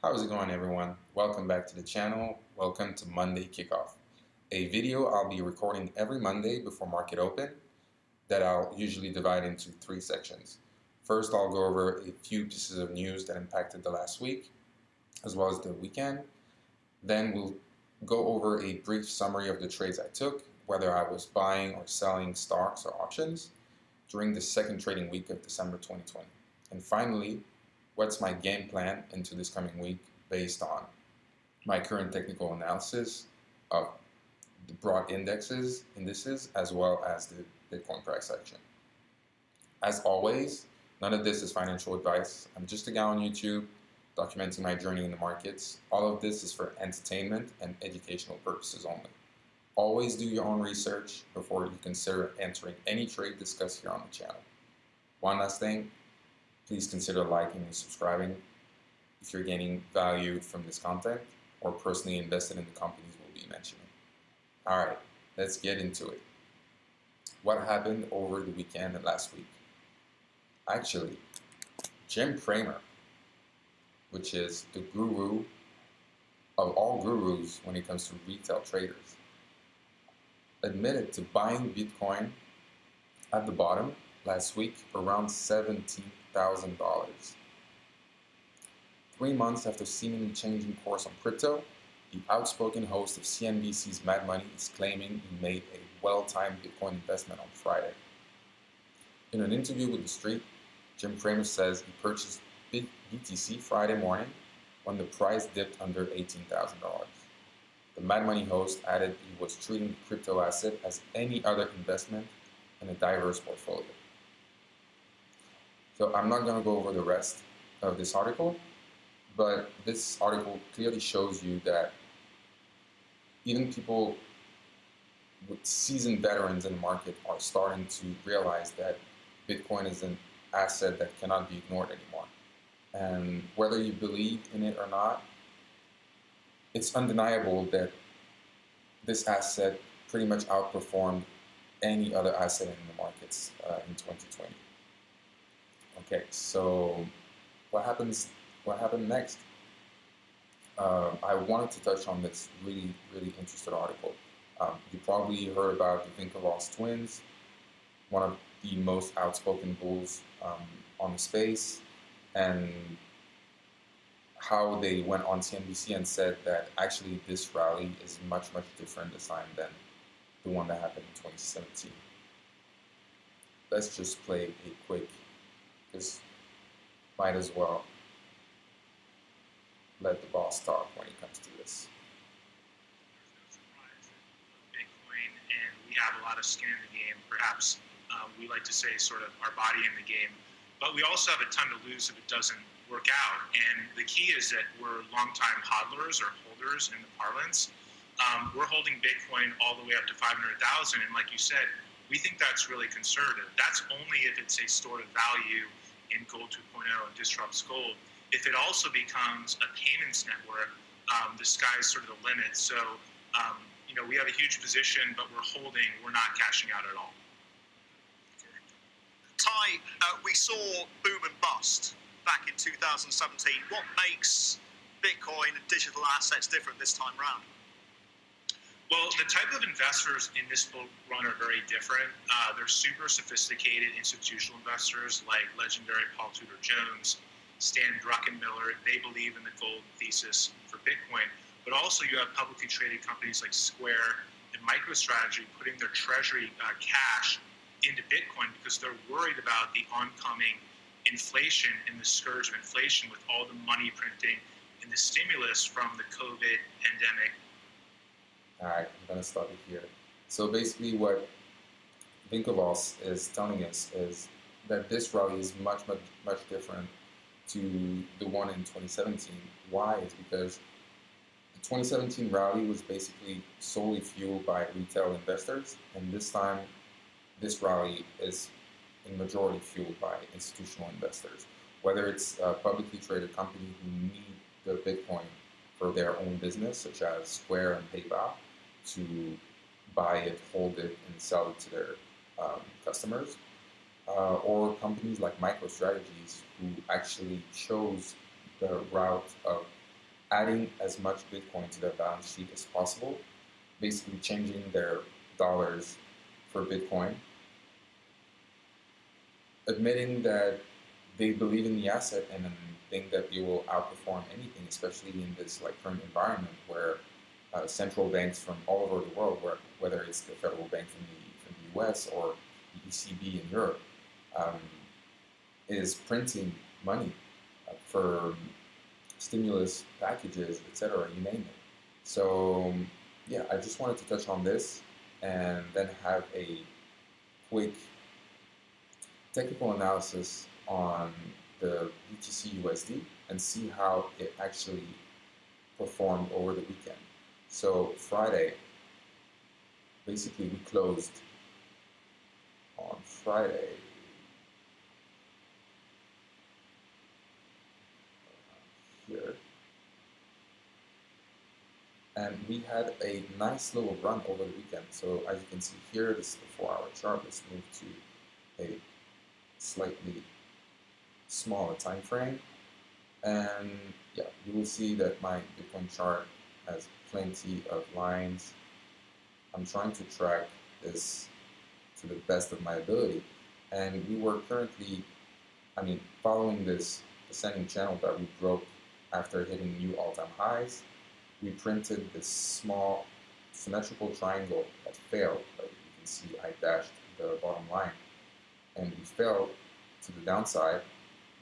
How's it going, everyone? Welcome back to the channel. Welcome to Monday Kickoff, a video I'll be recording every Monday before market open that I'll usually divide into three sections. First, I'll go over a few pieces of news that impacted the last week, as well as the weekend. Then we'll go over a brief summary of the trades I took, whether I was buying or selling stocks or options during the second trading week of December 2020. And finally, what's my game plan into this coming week based on my current technical analysis of the broad indices, as well as the Bitcoin price action. As always, none of this is financial advice. I'm just a guy on YouTube documenting my journey in the markets. All of this is for entertainment and educational purposes only. Always do your own research before you consider entering any trade discussed here on the channel. One last thing, please consider liking and subscribing if you're gaining value from this content or personally invested in the companies we'll be mentioning. All right, let's get into it. What happened over the weekend and last week? Actually, Jim Cramer, which is the guru of all gurus when it comes to retail traders, admitted to buying Bitcoin at the bottom last week around $17,000. 3 months after seemingly changing course on crypto, the outspoken host of CNBC's Mad Money is claiming he made a well-timed Bitcoin investment on Friday. In an interview with The Street, Jim Cramer says he purchased BTC Friday morning when the price dipped under $18,000. The Mad Money host added he was treating the crypto asset as any other investment in a diverse portfolio. So I'm not going to go over the rest of this article, but this article clearly shows you that even people with seasoned veterans in the market are starting to realize that Bitcoin is an asset that cannot be ignored anymore. And whether you believe in it or not, it's undeniable that this asset pretty much outperformed any other asset in the markets in 2020. Okay, so what happened next? I wanted to touch on this really interesting article. You probably heard about the Winklevoss twins, one of the most outspoken bulls on the space, and how they went on CNBC and said that actually this rally is much different this time than the one that happened in 2017. Let's just play a quick, because might as well let the boss talk when it comes to this. There's no surprise that Bitcoin, and we have a lot of skin in the game. Perhaps we like to say sort of our body in the game, but we also have a ton to lose if it doesn't work out. And the key is that we're longtime hodlers or holders in the parlance. We're holding Bitcoin all the way up to 500,000, and like you said, we think that's really conservative. That's only if it's a stored value in Gold 2.0 and disrupts gold. If it also becomes a payments network, the sky's sort of the limit. So, we have a huge position, but we're holding, we're not cashing out at all. Ty, we saw boom and bust back in 2017. What makes Bitcoin and digital assets different this time round? Well, the type of investors in this bull run are very different. They're super sophisticated institutional investors like legendary Paul Tudor Jones, Stan Druckenmiller. They believe in the gold thesis for Bitcoin. But also you have publicly traded companies like Square and MicroStrategy putting their treasury cash into Bitcoin because they're worried about the oncoming inflation and the scourge of inflation with all the money printing and the stimulus from the COVID pandemic. All right, I'm going to stop it here. So basically what Winklevoss is telling us is that this rally is much different to the one in 2017. Why? It's because the 2017 rally was basically solely fueled by retail investors, and this time this rally is in majority fueled by institutional investors. Whether it's a publicly traded company who need the Bitcoin for their own business, such as Square and PayPal, to buy it, hold it, and sell it to their customers, or companies like MicroStrategies who actually chose the route of adding as much Bitcoin to their balance sheet as possible, basically changing their dollars for Bitcoin, admitting that they believe in the asset and think that they will outperform anything, especially in this current environment where central banks from all over the world, whether it's the federal bank from the US or the ECB in Europe, is printing money for stimulus packages, etc., you name it. So yeah, I just wanted to touch on this and then have a quick technical analysis on the BTC USD and see how it actually performed over the weekend. So Friday, basically we closed on Friday here, and we had a nice little run over the weekend. So as you can see here, this is the 4-hour chart. Let's move to a slightly smaller time frame, and yeah, you will see that my Bitcoin chart has plenty of lines. I'm trying to track this to the best of my ability, and we were currently, following this ascending channel that we broke after hitting new all-time highs. We printed this small symmetrical triangle that failed. Like you can see, I dashed the bottom line, and we fell to the downside,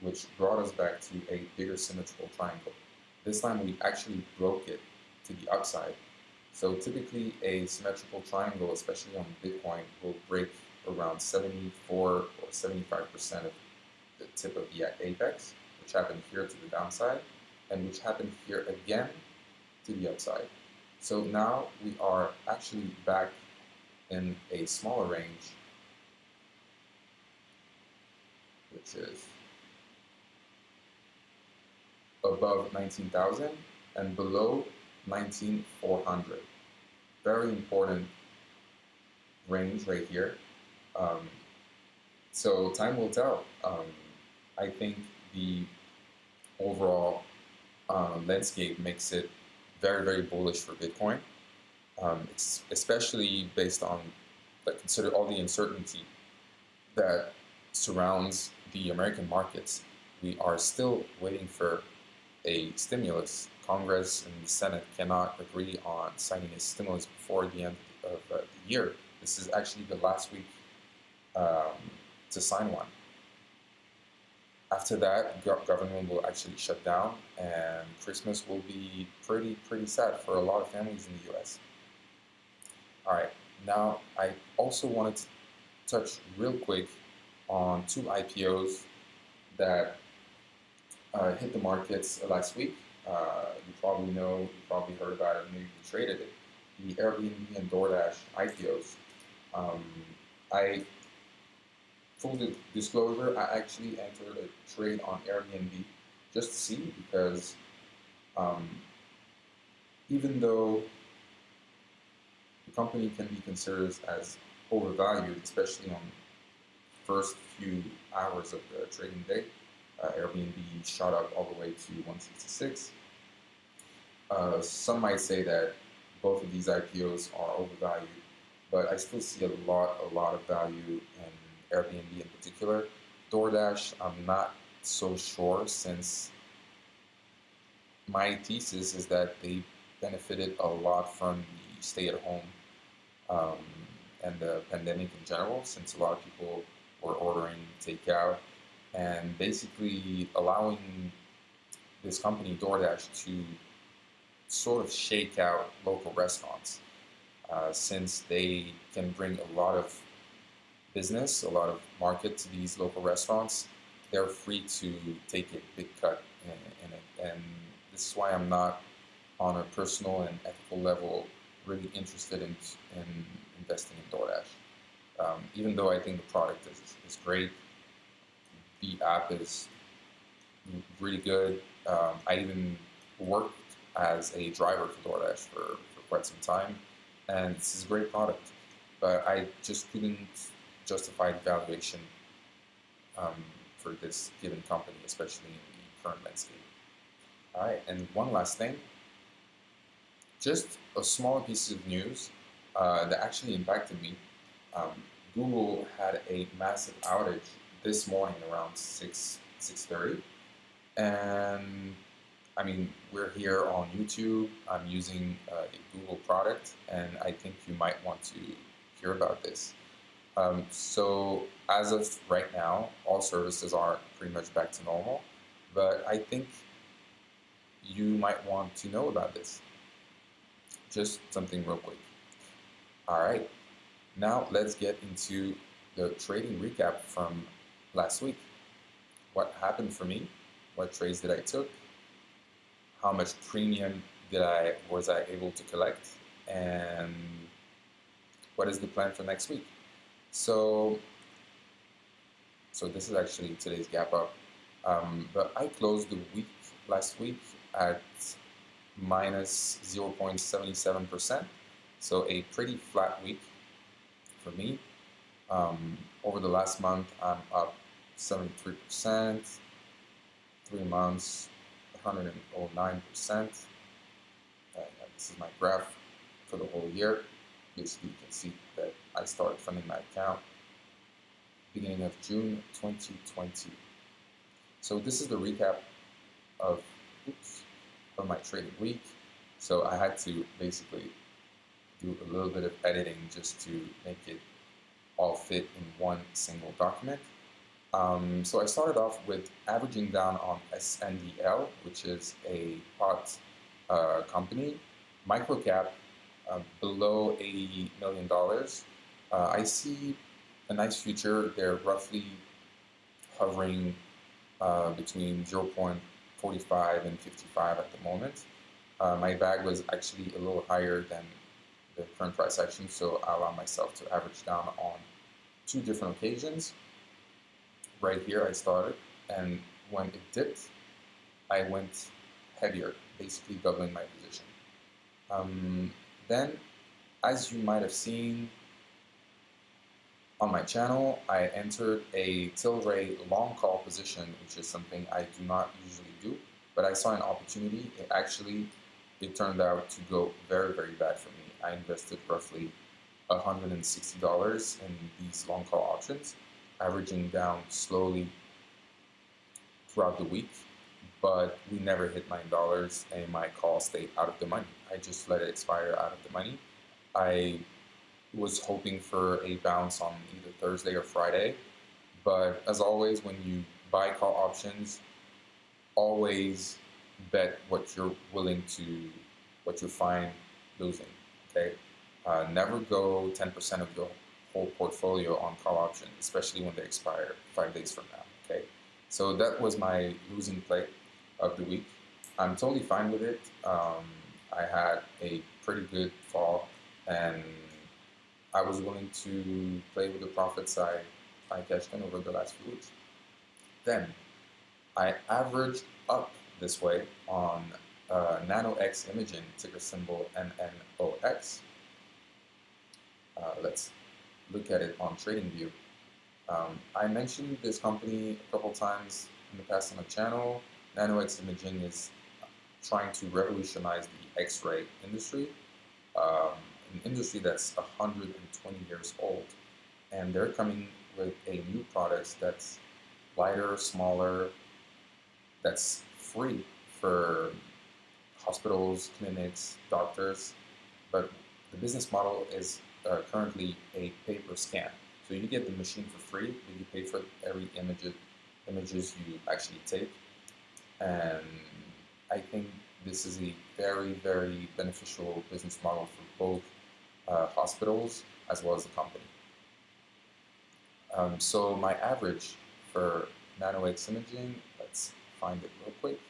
which brought us back to a bigger symmetrical triangle. This time we actually broke it to the upside. So typically a symmetrical triangle, especially on Bitcoin, will break around 74 or 75% of the tip of the apex, which happened here to the downside, and which happened here again to the upside. So now we are actually back in a smaller range, which is above 19,000 and below 19,400. Very important range right here. So time will tell. I think the overall landscape makes it very, very bullish for Bitcoin, especially based on, consider all the uncertainty that surrounds the American markets. We are still waiting for a stimulus. Congress and the Senate cannot agree on signing a stimulus before the end of the year. This is actually the last week to sign one. After that, government will actually shut down, and Christmas will be pretty sad for a lot of families in the US. All right, now I also wanted to touch real quick on 2 IPOs that hit the markets last week. You probably know, you probably heard about it, maybe you traded it. The Airbnb and DoorDash IPOs. Full disclosure, I actually entered a trade on Airbnb just to see, because even though the company can be considered as overvalued, especially on the first few hours of the trading day, Airbnb shot up all the way to 166. Some might say that both of these IPOs are overvalued, but I still see a lot of value in Airbnb in particular. DoorDash, I'm not so sure, since my thesis is that they benefited a lot from the stay-at-home and the pandemic in general, since a lot of people were ordering takeout, and basically allowing this company, DoorDash, to sort of shake out local restaurants, since they can bring a lot of business, a lot of market to these local restaurants. They're free to take a big cut in it, and this is why I'm not, on a personal and ethical level, really interested in investing in DoorDash. Even though I think the product is great, the app is really good. I even worked as a driver for DoorDash for quite some time, and this is a great product, but I just couldn't justify the valuation for this given company, especially in the current landscape. All right, and one last thing, just a small piece of news that actually impacted me. Um, Google had a massive outage this morning around 6:30, and I mean we're here on YouTube. I'm using a Google product, and I think you might want to hear about this. So as of right now, all services are pretty much back to normal, but I think you might want to know about this. Just something real quick. All right, now let's get into the trading recap from last week. What happened for me? What trades did I took? How much premium was I able to collect? And what is the plan for next week? So this is actually today's gap up. But I closed the week last week at minus 0.77%. So a pretty flat week for me. Over the last month, I'm up 73%. 3 months, 109%. This is my graph for the whole year. Basically, you can see that I started funding my account beginning of June 2020. So this is the recap of my trading week. So I had to basically do a little bit of editing just to make it all fit in one single document. So I started off with averaging down on SNDL, which is a pot company, microcap, below $80 million. I see a nice future. They're roughly hovering between 0.45 and 55 at the moment. My bag was actually a little higher than the current price action, so I allow myself to average down on 2 different occasions. Right here I started, and when it dipped, I went heavier, basically doubling my position. Then, as you might have seen on my channel, I entered a Tilray long call position, which is something I do not usually do, but I saw an opportunity. It turned out to go very, very bad for me. I invested roughly $160 in these long call options, averaging down slowly throughout the week, but we never hit $9 and my call stayed out of the money. I just let it expire out of the money. I was hoping for a bounce on either Thursday or Friday, but as always, when you buy call options, always bet what you're fine losing, okay? Never go 10% of your whole portfolio on call option, especially when they expire 5 days from now, okay? So that was my losing play of the week. I'm totally fine with it. I had a pretty good fall, and I was willing to play with the profits I cashed in over the last few weeks. Then I averaged up this way on NanoX Imaging, ticker symbol NNOX. Let's look at it on TradingView. I mentioned this company a couple times in the past on the channel. NanoX Imaging is trying to revolutionize the X-ray industry, an industry that's 120 years old, and they're coming with a new product that's lighter, smaller, that's free for hospitals, clinics, doctors, but the business model is currently a pay-per scan. So you get the machine for free, but you pay for every images you actually take. And I think this is a very, very beneficial business model for both hospitals as well as the company. So my average for NanoX Imaging, let's find it real quick.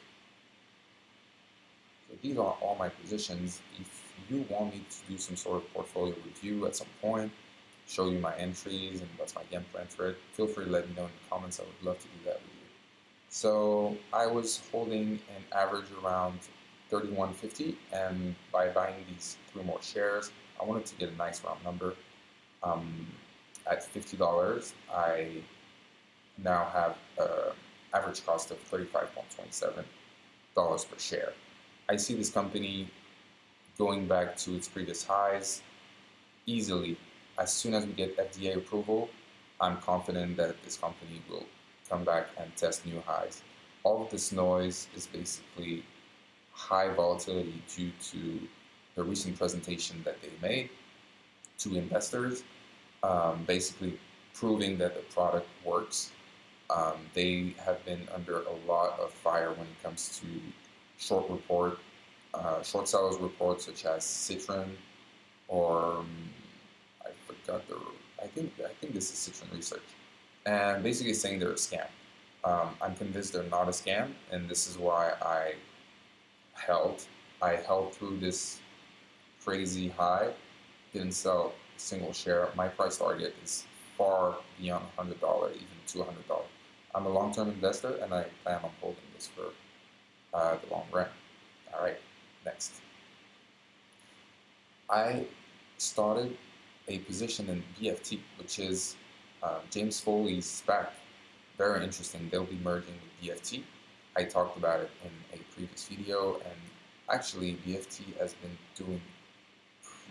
So these are all my positions. If you want me to do some sort of portfolio review at some point, show you my entries and what's my game plan for it, feel free to let me know in the comments. I would love to do that with you. So I was holding an average around 31.50, and by buying these 3 more shares, I wanted to get a nice round number. At $50, I now have an average cost of 35.27. dollars per share. I see this company going back to its previous highs easily. As soon as we get FDA approval, I'm confident that this company will come back and test new highs. All of this noise is basically high volatility due to the recent presentation that they made to investors, basically proving that the product works. They have been under a lot of fire when it comes to short sellers reports such as Citron or I forgot I think this is Citron Research, and basically saying they're a scam. I'm convinced they're not a scam, and this is why I held through this crazy high, didn't sell a single share. My price target is far beyond $100, even $200. I'm a long-term investor, and I plan on holding this for the long run. All right, next. I started a position in BFT, which is James Foley's SPAC. Very interesting. They'll be merging with BFT. I talked about it in a previous video, and actually BFT has been doing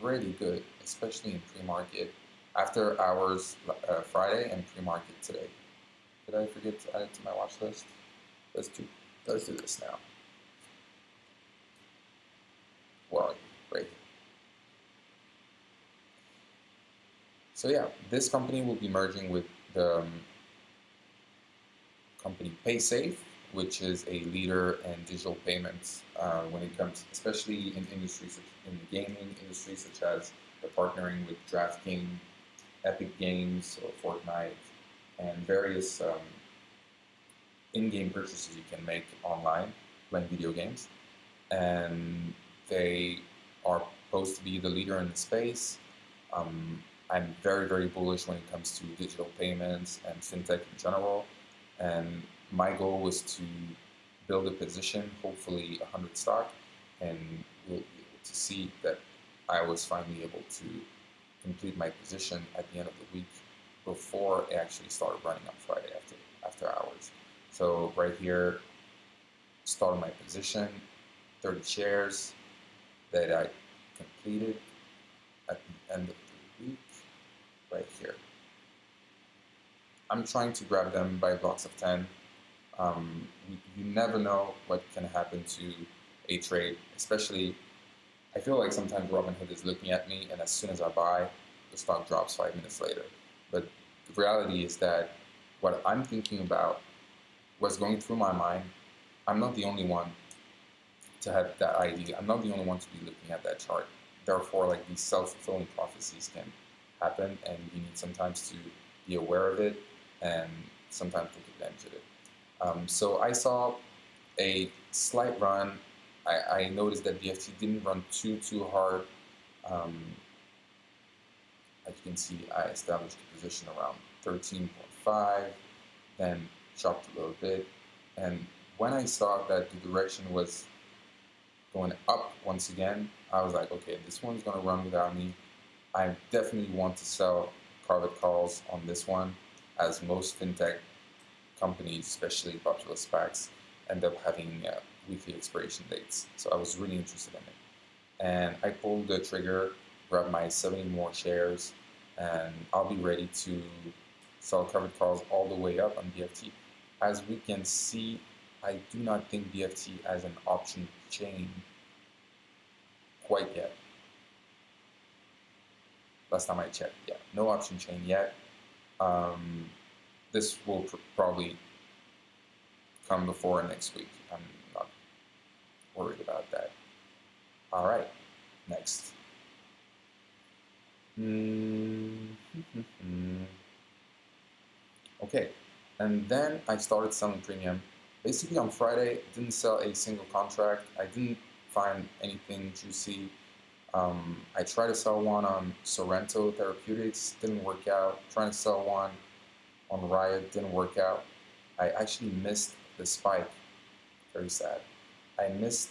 pretty good, especially in pre-market, after hours Friday and pre-market today. Did I forget to add it to my watch list? Let's do this now. Where are you? Right here. So yeah, this company will be merging with the company PaySafe, which is a leader in digital payments when it comes, especially in industries, in the gaming industry, such as they're partnering with DraftKings, Epic Games, or Fortnite, and various in-game purchases you can make online playing video games. And they are supposed to be the leader in the space. I'm very, very bullish when it comes to digital payments and fintech in general. And my goal was to build a position, hopefully 100 stock, and we'll be able to see that I was finally able to complete my position at the end of the week before it actually started running on Friday after hours. So right here, started my position, 30 shares that I completed at the end of the week, right here. I'm trying to grab them by blocks of 10. You never know what can happen to a trade, especially, I feel like sometimes Robinhood is looking at me, and as soon as I buy, the stock drops 5 minutes later. But the reality is that what I'm thinking about, what's going through my mind, I'm not the only one to have that idea. I'm not the only one to be looking at that chart. Therefore, like, these self-fulfilling prophecies can happen, and you need sometimes to be aware of it and sometimes take advantage of it. So I saw a slight run. I noticed that BFT didn't run too hard. As you can see, I established a position around 13.5, then chopped a little bit. And when I saw that the direction was going up once again, I was like, okay, this one's going to run without me. I definitely want to sell carved calls on this one, as most fintech companies, especially popular SPACs, end up having weekly expiration dates. So I was really interested in it. And I pulled the trigger, grabbed my 70 more shares, and I'll be ready to sell covered calls all the way up on BFT. As we can see, I do not think BFT has an option chain quite yet. Last time I checked, yeah, no option chain yet. This will probably come before next week. I'm not worried about that. All right, next. Okay, and then I started selling premium. Basically on Friday, didn't sell a single contract. I didn't find anything juicy. I tried to sell one on Sorrento Therapeutics, didn't work out. Trying to sell one on RIOT, didn't work out. I actually missed the spike. Very sad. I missed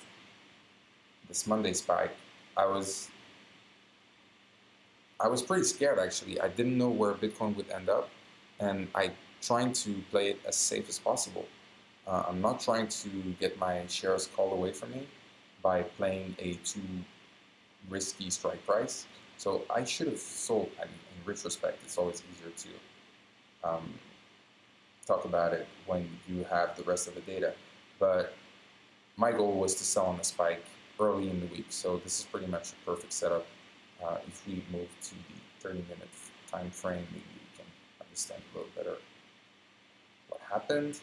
this Monday spike. I was pretty scared, actually. I didn't know where Bitcoin would end up, and I trying to play it as safe as possible. I'm not trying to get my shares called away from me by playing a too risky strike price. So I should have sold. I mean, in retrospect, it's always easier to talk about it when you have the rest of the data. But my goal was to sell on a spike early in the week. So this is pretty much a perfect setup. If we move to the 30-minute time frame, maybe we can understand a little better what happened.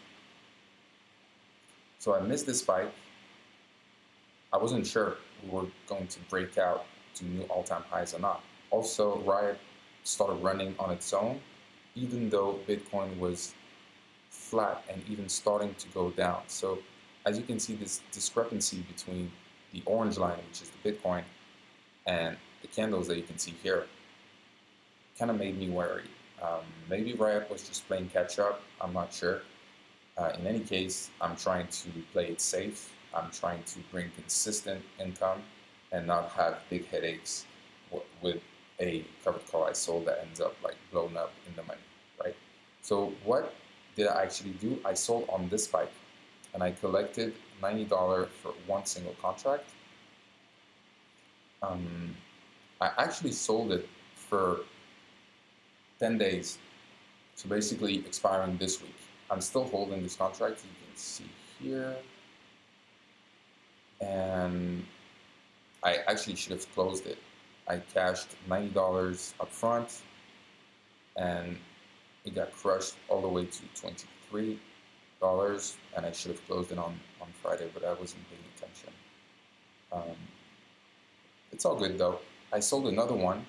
So I missed this spike. I wasn't sure we were going to break out to new all-time highs or not. Also, RIOT started running on its own, even though Bitcoin was flat and even starting to go down. So as you can see, this discrepancy between the orange line, which is the Bitcoin, and the candles that you can see here kind of made me worried. Maybe RIOT was just playing catch up. I'm not sure. In any case, I'm trying to play it safe. I'm trying to bring consistent income and not have big headaches with a covered call I sold that ends up like blown up in the money, right? So what did I actually do? I sold on this spike and I collected $90 for one single contract. I actually sold it for 10 days. So basically expiring this week. I'm still holding this contract, you can see here. And I actually should have closed it. I cashed $90 up front and it got crushed all the way to $23 and I should have closed it on Friday, but I wasn't paying attention. It's all good though. I sold another one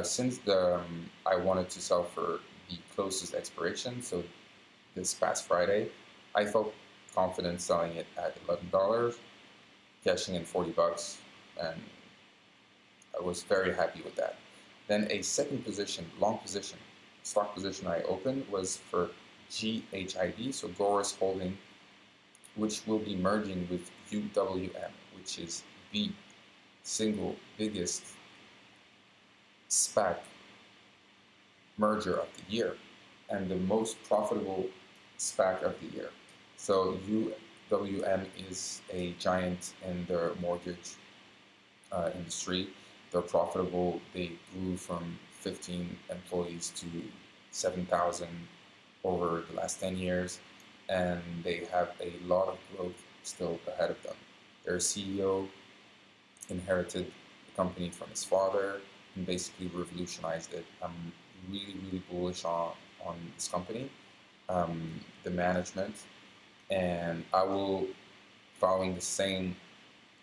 since I wanted to sell for the closest expiration, so this past Friday, I felt confident selling it at $11, cashing in $40, and I was very happy with that. Then a second position, long position, stock position I opened was for GHIV, so Goris Holding, which will be merging with UWM, which is the single biggest SPAC merger of the year and the most profitable SPAC of the year. So UWM is a giant in the mortgage industry. They're profitable. They grew from 15 employees to 7,000 over the last 10 years, and they have a lot of growth still ahead of them. Their CEO inherited the company from his father and basically revolutionized it. I'm really bullish on this company, the management, and I will, following the same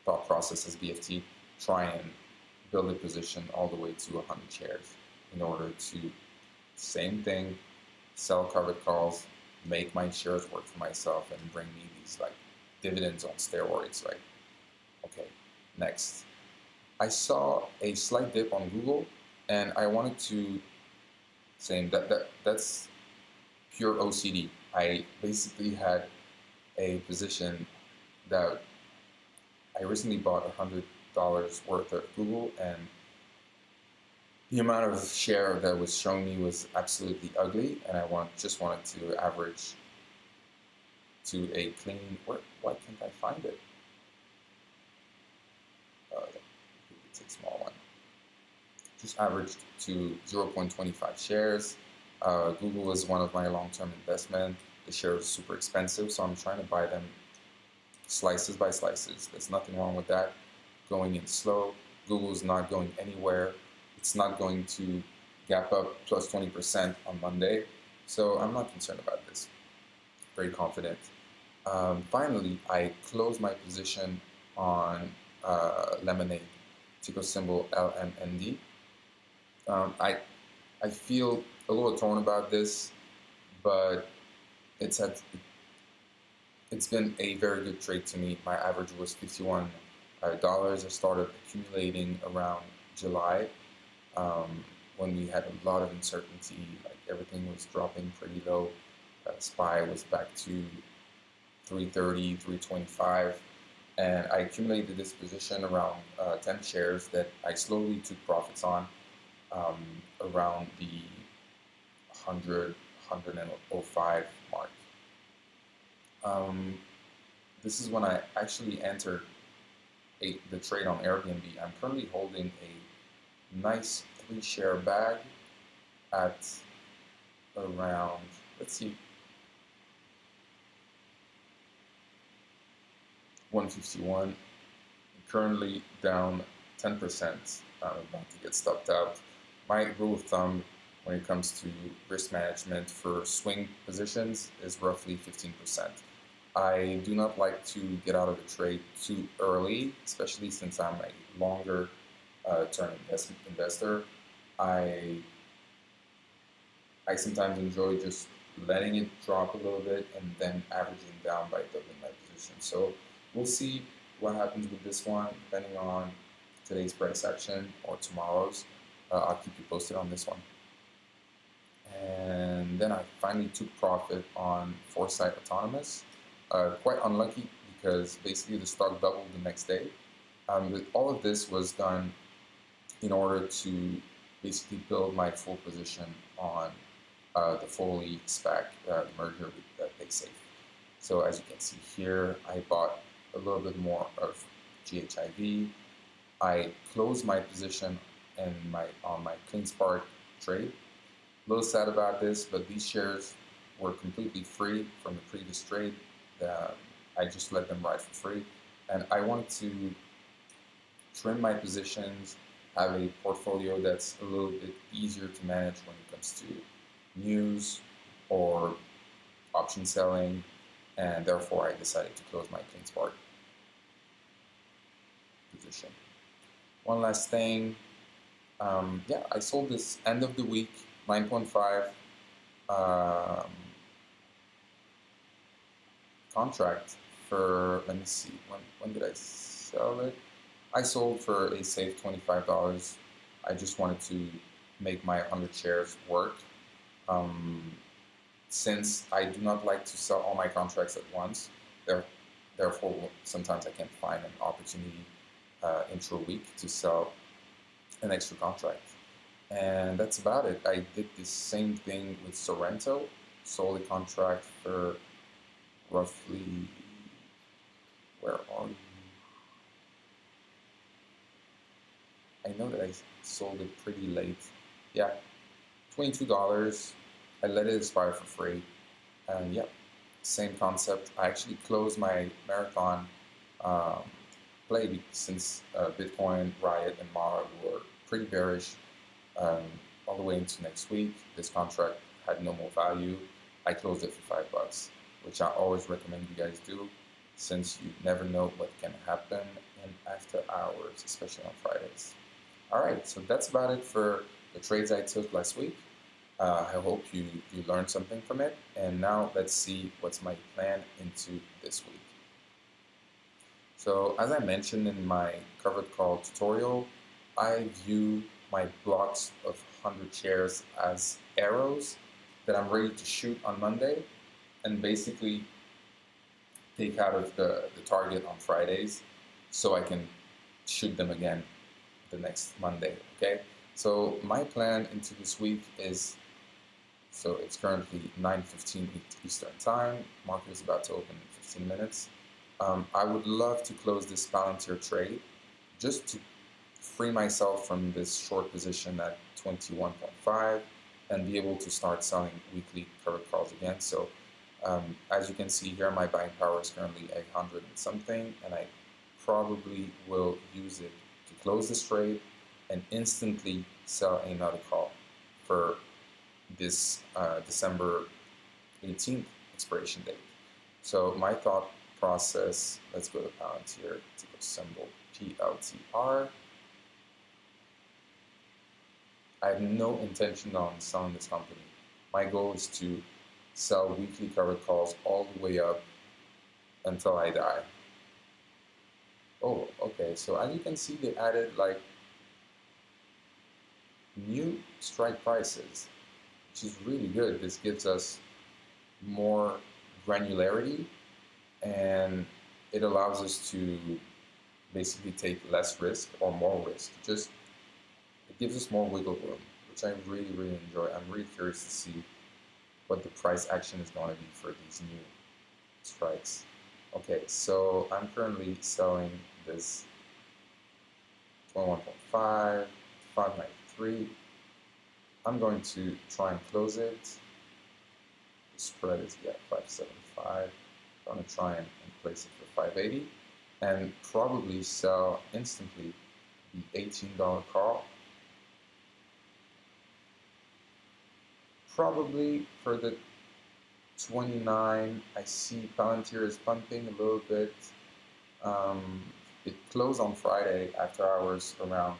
thought process as BFT, try and build a position all the way to 100 shares in order to, same thing, sell covered calls, make my shares work for myself and bring me these like dividends on steroids, right? Okay, next. I saw a slight dip on Google and I wanted to say that's pure OCD. I basically had a position that I recently bought $100 worth of Google, and the amount of share that was showing me was absolutely ugly, and I just wanted to average to a clean. Why can't I find it? It's a small one. Just averaged to 0.25 shares. Google is one of my long-term investment. The shares are super expensive, so I'm trying to buy them slices by slices. There's nothing wrong with that. Going in slow. Google's not going anywhere. It's not going to gap up plus 20% on Monday. So I'm not concerned about this. Very confident. Finally, I closed my position on Lemonade, ticker symbol LMND. I feel a little torn about this, but it's been a very good trade to me. My average was $51. I started accumulating around July when we had a lot of uncertainty, like everything was dropping pretty low. SPY was back to 330, 325, and I accumulated this position around 10 shares that I slowly took profits on around the 100, 105 mark. This is when I actually entered the trade on Airbnb. I'm currently holding a nice 3-share bag at around, let's see, 151. Currently down 10%. I'm about to get stopped out. My rule of thumb when it comes to risk management for swing positions is roughly 15%. I do not like to get out of a trade too early, especially since I'm a longer term investor. I sometimes enjoy just letting it drop a little bit and then averaging down by doubling my position. So we'll see what happens with this one, depending on today's price action or tomorrow's. I'll keep you posted on this one. And then I finally took profit on Foresight Autonomous. Quite unlucky because basically the stock doubled the next day. All of this was done in order to basically build my full position on the Foley SPAC merger with PaySafe. So as you can see here, I bought a little bit more of GHIV. I closed my position on my CleanSpark trade. A little sad about this, but these shares were completely free from the previous trade. I just let them ride for free, and I wanted to trim my positions, have a portfolio that's a little bit easier to manage when it comes to news or option selling, and therefore I decided to close my CleanSpark position. One last thing, I sold this end of the week 9.5 contract for, let me see, when did I sell it? I sold for a safe $25. I just wanted to make my 100 shares work. Since I do not like to sell all my contracts at once, therefore sometimes I can't find an opportunity intra-week to sell an extra contract. And that's about it. I did the same thing with Sorrento, sold a contract for roughly, where are you? I know that I sold it pretty late. Yeah, $22. I let it expire for free. And yeah, same concept. I actually closed my marathon play since Bitcoin, RIOT, and Mara were pretty bearish all the way into next week. This contract had no more value. I closed it for $5, which I always recommend you guys do, since you never know what can happen in after hours, especially on Fridays. All right, so that's about it for the trades I took last week. I hope you learned something from it. And now let's see what's my plan into this week. So as I mentioned in my covered call tutorial, I view my blocks of 100 shares as arrows that I'm ready to shoot on Monday and basically take out of the target on Fridays so I can shoot them again the next Monday, okay? So my plan into this week is, so it's currently 9:15 Eastern time. Market is about to open in 15 minutes. I would love to close this Palantir trade just to free myself from this short position at 21.5 and be able to start selling weekly covered calls again. So as you can see here, my buying power is currently 100 and something, and I probably will use it to close this trade and instantly sell another call for this December 18th expiration date. So my thought process, let's go to Palantir, ticker symbol PLTR. I have no intention on selling this company. My goal is to sell weekly covered calls all the way up until I die. Oh, okay, so as you can see, they added like new strike prices, which is really good. This gives us more granularity and it allows us to basically take less risk or more risk. Just, it gives us more wiggle room, which I really, really enjoy. I'm really curious to see what the price action is going to be for these new strikes. Okay, so I'm currently selling this 21.5, 593. I'm going to try and close it. The spread is 575. I'm going to try and place it for 580 and probably sell instantly the $18 call. Probably for the 29, I see Palantir is pumping a little bit. It closed on Friday after hours around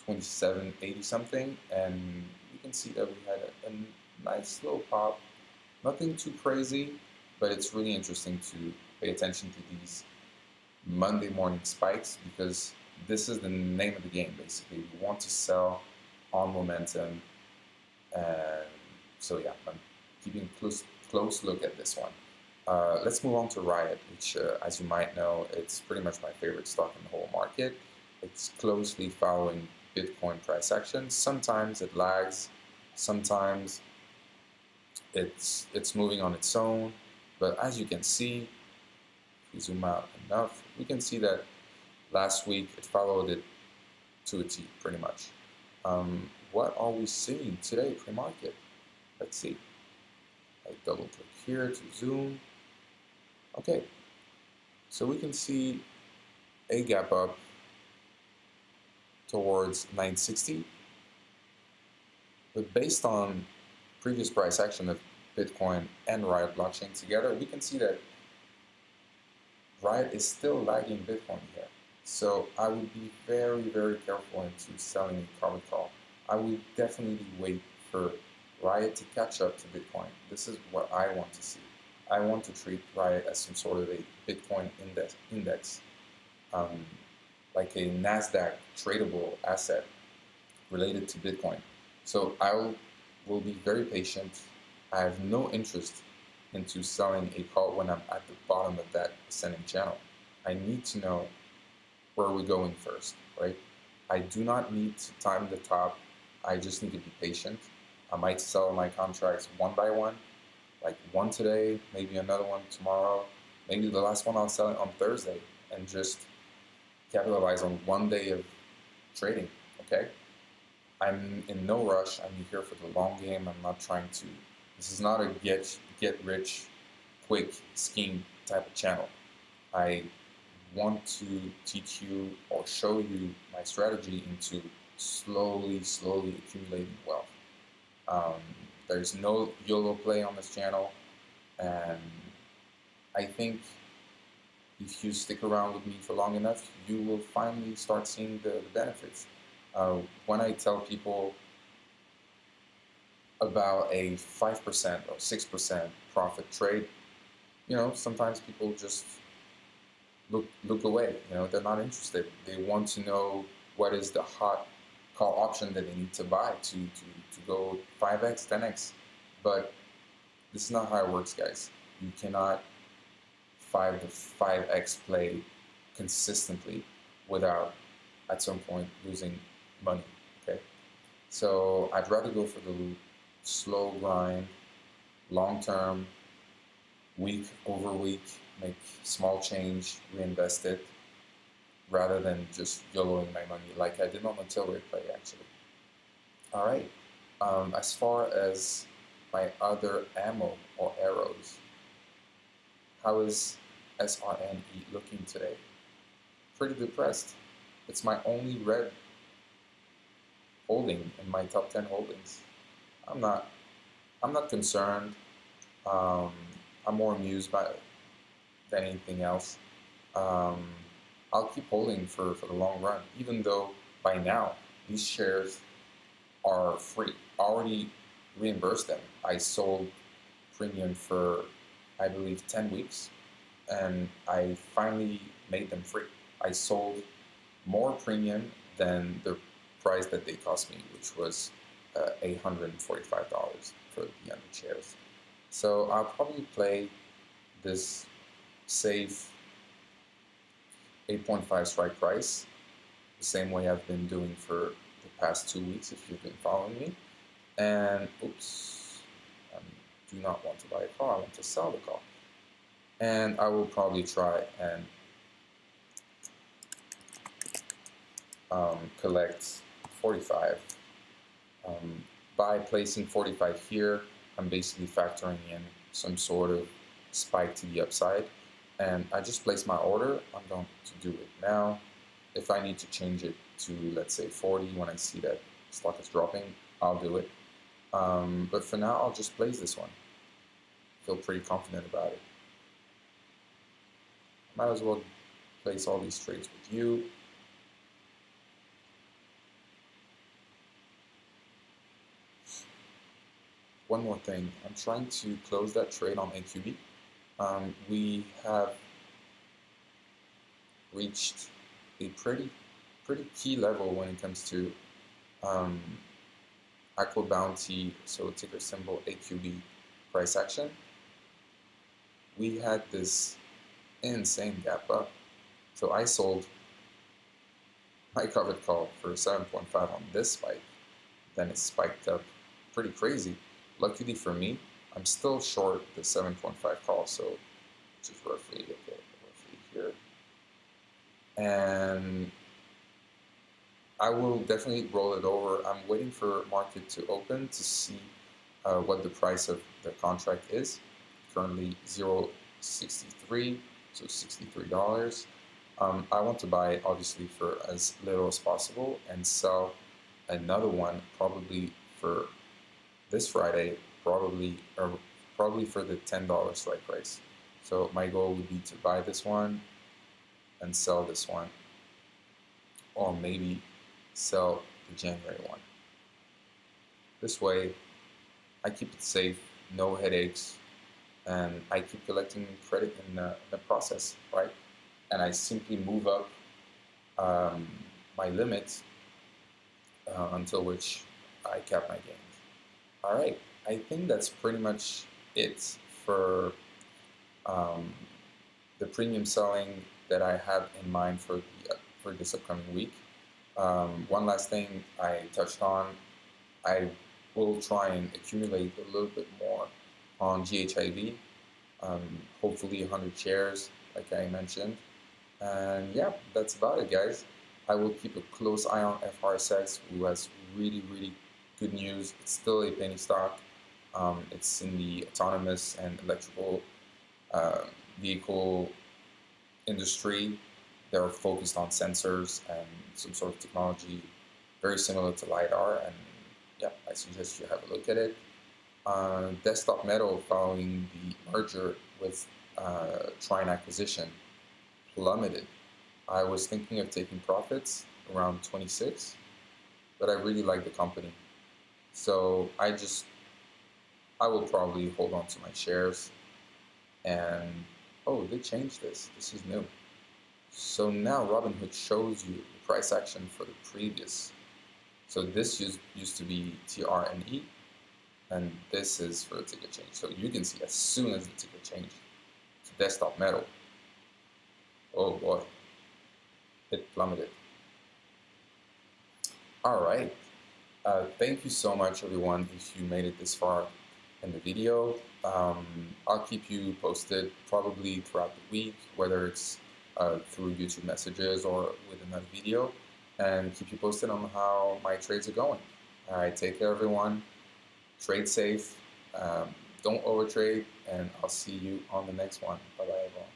27.80 something, and you can see that we had a nice little pop. Nothing too crazy, but it's really interesting to pay attention to these Monday morning spikes because this is the name of the game basically. We want to sell on momentum, and so yeah, I'm keeping close look at this one. Let's move on to RIOT, which, as you might know, it's pretty much my favorite stock in the whole market. It's closely following Bitcoin price action. Sometimes it lags, sometimes it's moving on its own. But as you can see, if we zoom out enough, we can see that last week it followed it to a T, pretty much. What are we seeing today pre-market? Let's see. I double click here to zoom. Okay, so we can see a gap up towards 960, but based on previous price action of Bitcoin and RIOT blockchain together, we can see that RIOT is still lagging Bitcoin here. So I would be very, very careful into selling a covered call. I would definitely wait for RIOT to catch up to Bitcoin. This is what I want to see. I want to treat RIOT as some sort of a Bitcoin index, like a NASDAQ tradable asset related to Bitcoin. So I will be very patient. I have no interest into selling a call when I'm at the bottom of that ascending channel. I need to know where we're going first, right? I do not need to time the top. I just need to be patient. I might sell my contracts one by one, like one today, maybe another one tomorrow. Maybe the last one I'll sell it on Thursday and just capitalize on one day of trading, okay? I'm in no rush. I'm here for the long game. I'm not trying to, this is not a get rich quick scheme type of channel. I want to teach you or show you my strategy into slowly accumulating wealth. There's no YOLO play on this channel, and I think if you stick around with me for long enough, you will finally start seeing the benefits. When I tell people about a 5% or 6% profit trade, you know, sometimes people just look away. You know, they're not interested. They want to know what is the hot call option that they need to buy to go 5x, 10x. But this is not how it works, guys. You cannot 5x play consistently without at some point losing money, okay? So I'd rather go for the slow grind, long term, week over week, make small change, reinvest it, rather than just YOLOing my money like I did on the Tilray play, actually. All right, as far as my other ammo or arrows, how is SRNE looking today? Pretty depressed. It's my only red holding in my top 10 holdings. I'm not concerned. I'm more amused by it than anything else. I'll keep holding for the long run, even though by now these shares are free. I already reimbursed them. I sold premium for, I believe, 10 weeks, and I finally made them free. I sold more premium than the price that they cost me, which was $845 for the 100 shares. So I'll probably play this safe 8.5 strike price the same way I've been doing for the past 2 weeks if you've been following me. And oops, I do not want to buy a call, I want to sell the call. and I will probably try and collect 45. By placing 45 here, I'm basically factoring in some sort of spike to the upside, and I just placed my order. I'm going to do it now. If I need to change it to, let's say, 40 when I see that stock is dropping, I'll do it. But for now, I'll just place this one. Feel pretty confident about it. Might as well place all these trades with you. One more thing, I'm trying to close that trade on AQB. We have reached a pretty key level when it comes to Aqua Bounty, so ticker symbol AQB price action. We had this insane gap up, so I sold my covered call for 7.5 on this spike. Then it spiked up pretty crazy. Luckily for me, I'm still short the 7.5 call, so which is roughly here. And I will definitely roll it over. I'm waiting for market to open to see what the price of the contract is. Currently 0.63, so $63. I want to buy obviously for as little as possible and sell another one probably for this Friday, probably for the $10 strike price. So my goal would be to buy this one and sell this one, or maybe sell the January one. This way, I keep it safe, no headaches, and I keep collecting credit in the process, right? And I simply move up my limit until which I cap my gains. All right, I think that's pretty much it for the premium selling that I have in mind for this upcoming week. One last thing I touched on, I will try and accumulate a little bit more on GHIV, hopefully 100 shares, like I mentioned. And yeah, that's about it, guys. I will keep a close eye on FRSX, who has really good news. It's still a penny stock. It's in the autonomous and electrical vehicle industry. They're focused on sensors and some sort of technology very similar to LiDAR. And yeah, I suggest you have a look at it. Desktop Metal, following the merger with Trine Acquisition, plummeted. I was thinking of taking profits around 26, but I really like the company. So I will probably hold on to my shares. And oh, they changed this. This is new. So now Robinhood shows you the price action for the previous. So this used to be TRNE, and this is for the ticket change. So you can see as soon as the ticket changed to Desktop Metal, oh boy, it plummeted. All right. Thank you so much, everyone, if you made it this far in the video. I'll keep you posted probably throughout the week, whether it's through YouTube messages or with another video, and keep you posted on how my trades are going. All right, take care, everyone. Trade safe. Don't overtrade, and I'll see you on the next one. Bye-bye, everyone.